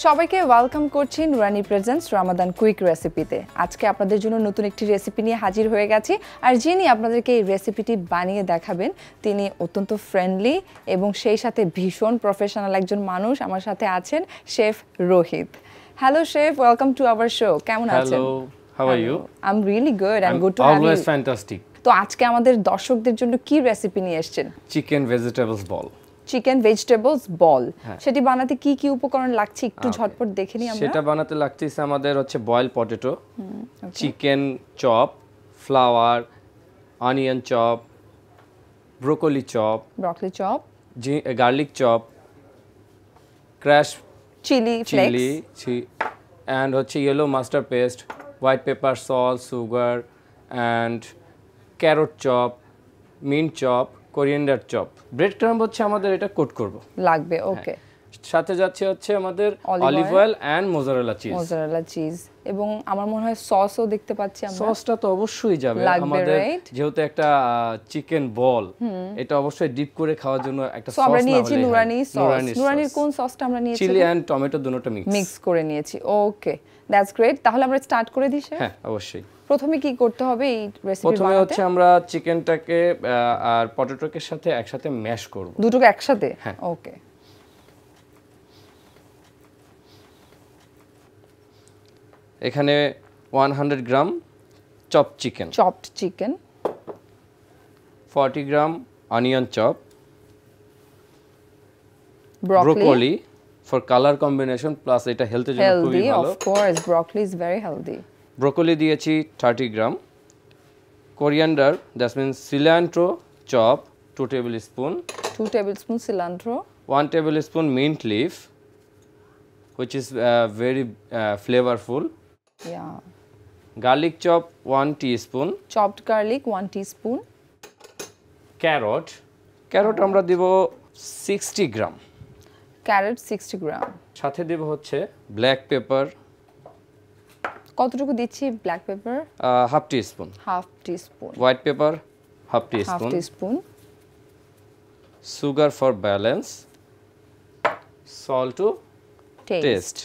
সবাইকে ওয়েলকাম করছি নুরানি প্রেজেন্টস রমাদান কুইক রেসিপিতে। আজকে আপনাদের জন্য নতুন একটি রেসিপি নিয়ে হাজির হয়ে গেছি। আর যিনি আপনাদেরকে এই রেসিপিটি বানিয়ে দেখাবেন তিনি অত্যন্ত ফ্রেন্ডলি এবং সেই সাথে ভীষণ প্রফেশনাল একজন মানুষ। আমার সাথে আছেন chef Rohit. Hello chef, welcome to our show. কেমন আছেন? Hello, how are you? I am really good and good to have you. Always fantastic. তো আজকে আমাদের দর্শকদের জন্য কি রেসিপি নিয়ে এসেছেন? Chicken vegetables ball. Chicken vegetables ball. সেটি বানাতে কি কি উপকরণ লাগছে একটু ঝটপট দেখে নিই আমরা। সেটা বানাতে লাগতেছে আমাদের হচ্ছে boil potato, chicken chop, flower, onion chop, broccoli chop, garlic chop, crush chili flakes and হচ্ছে yellow mustard paste, white pepper, salt, sugar and carrot chop, mint chop, coriander chop. Bread crumb হচ্ছে আমাদের এটা coat করব লাগবে। ওকে, সাথে যাচ্ছে হচ্ছে আমাদের olive oil and mozzarella cheese এবং আমার মনে হয় সসও দেখতে পাচ্ছি আমরা। সসটা তো অবশ্যই যাবে আমাদের, যেহেতু একটা চিকেন বল, এটা অবশ্যই ডিপ করে খাওয়ার জন্য একটা সস আমরা নিয়েছি নুরানি সস। নুরানির কোন সসটা আমরা নিয়েছি? চিলি এন্ড টমেটো দুটোটা মিক্স করে নিয়েছি। ওকে, দ্যাটস গ্রেট। তাহলে আমরা স্টার্ট করে দিই। হ্যাঁ, অবশ্যই। প্রথমে কি করতে হবে এই রেসিপি বানাতে? প্রথমে হচ্ছে আমরা চিকেনটাকে আর পটেটোকে সাথে একসাথে ম্যাশ করব। দুটোকে একসাথে? হ্যাঁ। ওকে। এখানে 100 gram chopped chicken, 40 gram onion chop, broccoli for colour combination plus এটা হেলথের জন্য খুবই ভালো। Of course, broccoli is very healthy. Broccoli দিয়েছি 30 gram, coriander that means cilantro chop 2 tablespoon, 2 tablespoon cilantro, 1 tablespoon mint leaf which is very flavorful. Yeah. Garlic chop 1 teaspoon, chopped garlic 1 teaspoon, carrot আমরা দিব 60 গ্রাম, carrot 60 গ্রাম, সাথে দেব হচ্ছে black pepper. কতটুকু দিচ্ছি black pepper? Half teaspoon, white pepper half teaspoon, sugar for balance, salt to taste.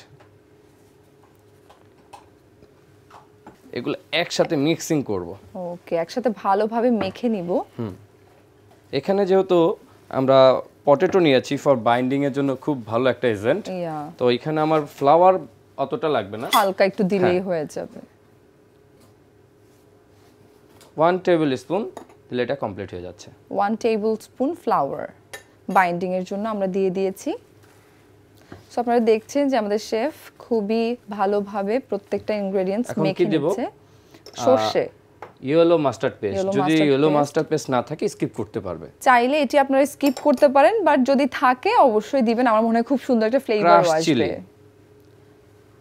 এগুলো একসাথে mixing করব। ওকে, একসাথে ভালোভাবে মেখে নিব। এখানে যেহেতু আমরা পটেটো নিয়েছি ফর বাইন্ডিং এর জন্য খুব ভালো একটা এজেন্ট, তো এখানে আমার ফ্লাওয়ার অতটা লাগবে না, হালকা একটু দিলেই হয়ে যাবে। 1 tablespoon দিলে এটা কমপ্লিট হয়ে যাচ্ছে। 1 tablespoon ফ্লাওয়ার বাইন্ডিং এর জন্য আমরা দিয়ে দিয়েছি। সো আপনারা দেখছেন যে আমাদের শেফ খুবই ভালোভাবে প্রত্যেকটা ইনগ্রেডিয়েন্টস মেখে নিচ্ছে। সরষে ইয়েলো মাস্টার্ড পেস্ট, যদি ইয়েলো মাস্টার্ড পেস্ট না থাকে স্কিপ করতে পারবে, চাইলে এটি আপনারা স্কিপ করতে পারেন, বাট যদি থাকে অবশ্যই দিবেন। আমার মনে হয় খুব সুন্দর একটা ফ্লেভার আসবে।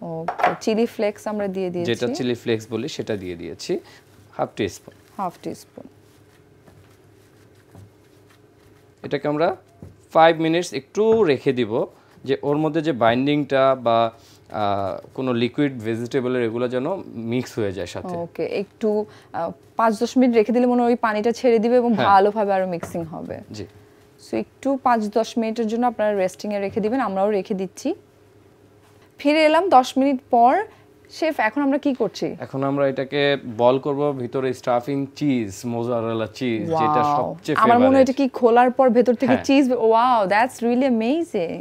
ওকে, চিলি ফ্লেক্স আমরা দিয়ে দিয়েছি, যেটা চিলি ফ্লেক্স বলি সেটা দিয়ে দিয়েছি হাফ টিস্পুন। এটাকে আমরা 5 মিনিটস একটু রেখে দিব, যে ওর মধ্যে যে বাইন্ডিংটা বা কোনো লিকুইড ভেজিটেবলের এগুলো যেন মিক্স হয়ে যায় সাথে। ওকে, একটু 5-10 মিনিট রেখে দিলে মনে হয় ওই পানিটা ছেড়ে দিবে এবং ভালোভাবে আরো মিক্সিং হবে। জি, সো একটু 5-10 মিনিটের জন্য আপনারা রেস্টিং এ রেখে দিবেন। আমরাও রেখে দিচ্ছি। ফিরে এলাম 10 মিনিট পর। শেফ, এখন আমরা কি করছি? এখন আমরা এটাকে বল করব, ভিতরে স্টাফিং চিজ, মোজারেলা চিজ, যেটা সবচেয়ে ফেভারিট। আমার মনে হয় এটা কি খোলার পর ভেতর থেকে cheese, wow, that's really amazing.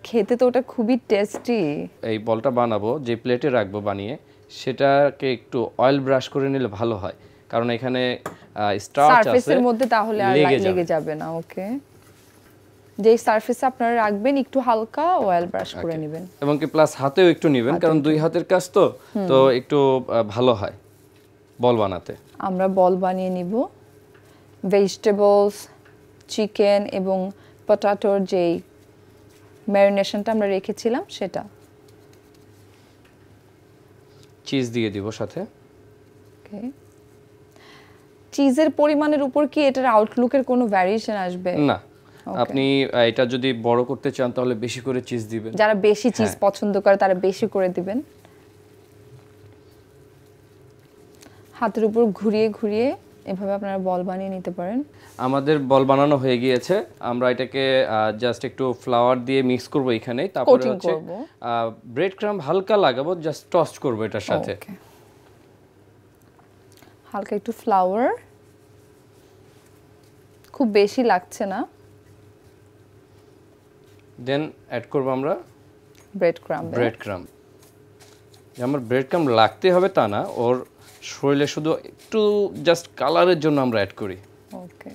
খেতে তো ওটা খুবই টেস্টি। এই বলটা বানাবো, যে প্লেটে রাখবো বানিয়ে, সেটাকে একটু অয়েল ব্রাশ করে নিলে ভালো হয়, কারণ এখানে স্টার্চ আছে সারফেসের মধ্যে, তাহলে আর লেগে যাবে না। ওকে, যেই সারফেসে আপনারা রাখবেন একটু হালকা অয়েল ব্রাশ করে নেবেন, এবং কি প্লাস হাতেও একটু নেবেন, কারণ দুই হাতের কাজ তো একটু ভালো হয় বল বানাতে। আমরা বল বানিয়ে নিব। ভেজিটেবলস, চিকেন এবং পটাটোর যেই ম্যারিনেশনটা আমরা রেখেছিলাম সেটা, চিজ দিয়ে দিব সাথে। ওকে, চিজের পরিমাণের উপর কি এটার আউটলুকের কোনো ভ্যারিয়েশন আসবে? না, আপনি এটা যদি বড় করতে চান তাহলে বেশি করে চিজ দিবেন। যারা বেশি চিজ পছন্দ করে তারা বেশি করে দিবেন। হাতের উপর ঘুরিয়ে ঘুরিয়ে এভাবে আপনারা বল বানিয়ে নিতে পারেন। আমাদের বল বানানো হয়ে গিয়েছে, আমরা এটাকে জাস্ট একটু ফ্লাওয়ার দিয়ে মিক্স করব এখানে, তারপরে Coating হচ্ছে করব। ব্রেড ক্রাম্ব হালকা লাগাবো, জাস্ট টস্ট করব এটার সাথে। Okay. হালকা একটু ফ্লাওয়ার, খুব বেশি লাগছে না। দেন অ্যাড করব আমরা ব্রেড ক্রাম্ব। Bread crumb. আমার ব্রেড ক্রাম্ব লাগতে হবে তা না, ওর শরীরে শুধু একটু জাস্ট কালারের জন্য আমরা অ্যাড করি। ওকে,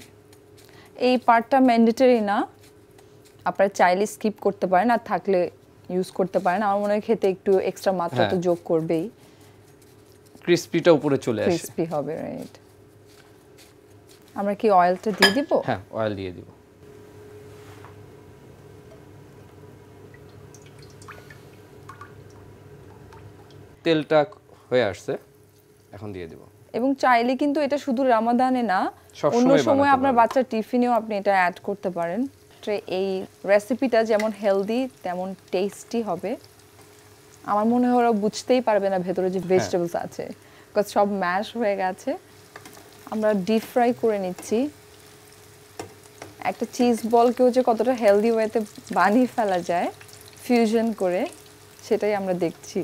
এই পার্টটা ম্যান্ডেটরি না, আপনারা চাইলে স্কিপ করতে পারেন, আর থাকলে ইউজ করতে পারেন। আমার মনে হয় খেতে একটু এক্সট্রা মাত্রা তো যোগ করবেই, ক্রিসপিটা উপরে চলে আসে, ক্রিসপি হবে। রাইট, আমরা কি অয়েলটা দিয়ে দিব? হ্যাঁ, অয়েল দিয়ে দিব। তেলটা হয়ে আসছে, এখন দিয়ে দিব। এবং চাইলে কিন্তু এটা শুধু রামাদানে না, সবসময় অন্য সময় বানাতে আপনার পারবেন। বাচ্চার টিফিনেও আপনি এটা অ্যাড করতে পারেন। এই রেসিপিটা যেমন হেলদি তেমন টেস্টি হবে। আমার মনে হয় ওরা বুঝতেই পারবে না ভেতরে যে ভেজিটেবলস আছে, বিকজ সব ম্যাশ হয়ে গেছে। আমরা ডিপ ফ্রাই করে নিচ্ছি। একটা চিজ বলকেও যে কতটা হেলদি ওয়েতে বানিয়ে ফেলা যায় ফিউশন করে, সেটাই আমরা দেখছি।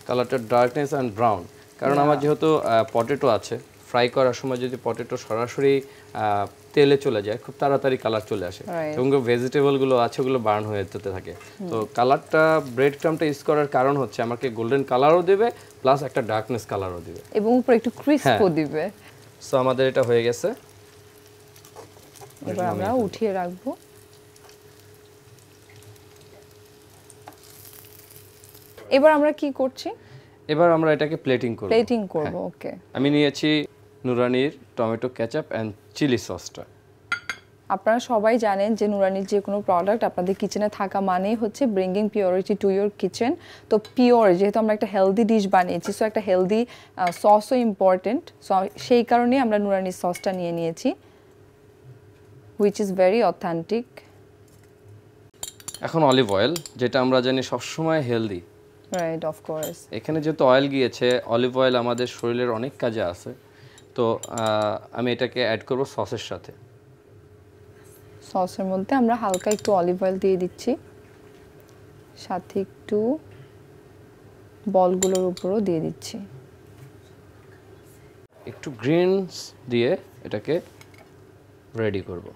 কালারটা ডার্কনেস অ্যান্ড ব্রাউন, কারণ আমার যেহেতু পটেটো আছে, ফ্রাই করার সময় যদি পটেটো সরাসরি তেলে চলে যায়, খুব তাড়াতাড়ি কালার চলে আসে, Right. এবং ভেজিটেবলগুলো আছে ওগুলো বার্ন হয়ে যেতে থাকে। তো কালারটা ব্রেড ক্রাম্বটা ইউজ করার কারণ হচ্ছে আমাকে গোল্ডেন কালারও দেবে, প্লাস একটা ডার্কনেস কালারও দিবে, এবং উপরে একটু ক্রিস্পও হ্যাঁ। দিবে। সো আমাদের এটা হয়ে গেছে, এবার আমরা উঠিয়ে রাখবো। এবার আমরা কি করছি? এবার আমরা এটাকে প্লেটিং করব। প্লেটিং করব। ওকে, আমি নিয়েছি নুরানির টমেটো কেচাপ অ্যান্ড চিলি সসটা। আপনারা সবাই জানেন যে নুরানির যে কোনো প্রোডাক্ট আপনাদের কিচেনে থাকা মানেই হচ্ছে bringing purity to your kitchen. তো পিওর, যেহেতু আমরা একটা হেলদি ডিশ বানিয়েছি, সো একটা হেলদি সসও ইম্পর্টেন্ট। সো সেই কারণেই আমরা নুরানির সসটা নিয়ে নিয়েছি, হুইচ ইজ ভেরি অথেন্টিক। এখন অলিভ অয়েল, যেটা আমরা জানি সবসময় হেলদি। Right, of course. এখানে যেহেতু অয়েল গিয়েছে, অলিভ অয়েল আমাদের শরীরের অনেক কাজে আছে, তো আমি এটাকে অ্যাড করব সসের সাথে। সসের মধ্যে আমরা হালকা একটু অলিভ অয়েল দিয়ে দিচ্ছি, সাথে একটু বলগুলোর উপরও দিয়ে দিচ্ছি। একটু গ্রিনস দিয়ে এটাকে রেডি করব।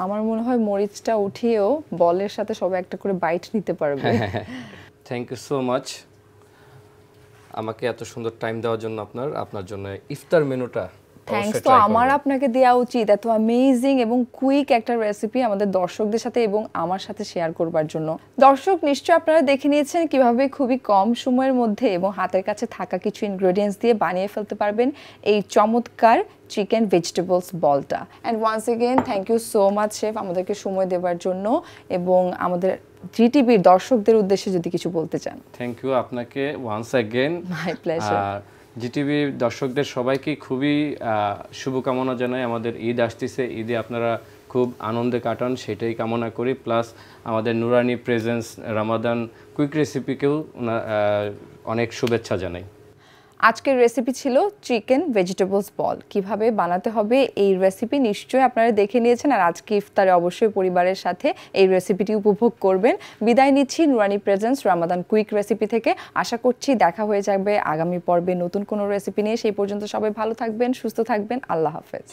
আমার মনে হয় মরিচটা উঠিয়েও বলের সাথে সবাই একটা করে বাইট নিতে পারবে। থ্যাংক ইউ সো মাচ আমাকে এত সুন্দর টাইম দেওয়ার জন্য। আপনার জন্য ইফতার মেনুটা থ্যাঙ্কস তো আমার আপনাকে দেওয়া উচিত, এত অ্যামেজিং এবং কুইক একটা রেসিপি আমাদের দর্শকদের সাথে এবং আমার সাথে শেয়ার করবার জন্য। দর্শক, নিশ্চয়ই আপনারা দেখে নিয়েছেন কিভাবে খুবই কম সময়ের মধ্যে এবং হাতের কাছে থাকা কিছু ইনগ্রেডিয়েন্টস দিয়ে বানিয়ে ফেলতে পারবেন এই চমৎকার চিকেন ভেজিটেবলস বলটা। And once again thank you so much chef আমাদেরকে সময় দেওয়ার জন্য, এবং আমাদের জিটিভির দর্শকদের উদ্দেশ্যে যদি কিছু বলতে চান। থ্যাংক ইউ আপনাকে once again. My pleasure. Zee TV দর্শকদের সবাইকে খুবই শুভকামনা জানাই। আমাদের ঈদ আসতেছে, ঈদে আপনারা খুব আনন্দে কাটান সেটাই কামনা করি। প্লাস আমাদের নুরানি প্রেজেন্স রামাদান কুইক রেসিপিকেও অনেক শুভেচ্ছা জানাই। আজকের রেসিপি ছিল চিকেন ভেজিটেবলস বল। কিভাবে বানাতে হবে এই রেসিপি নিশ্চয়ই আপনারা দেখে নিয়েছেন, আর আজকে ইফতারে অবশ্যই পরিবারের সাথে এই রেসিপিটি উপভোগ করবেন। বিদায় নিচ্ছি নুরানি প্রেজেন্স রামাদান কুইক রেসিপি থেকে। আশা করছি দেখা হয়ে যাবে আগামী পর্বে নতুন কোনো রেসিপি নিয়ে। সেই পর্যন্ত সবাই ভালো থাকবেন, সুস্থ থাকবেন। আল্লাহ হাফেজ।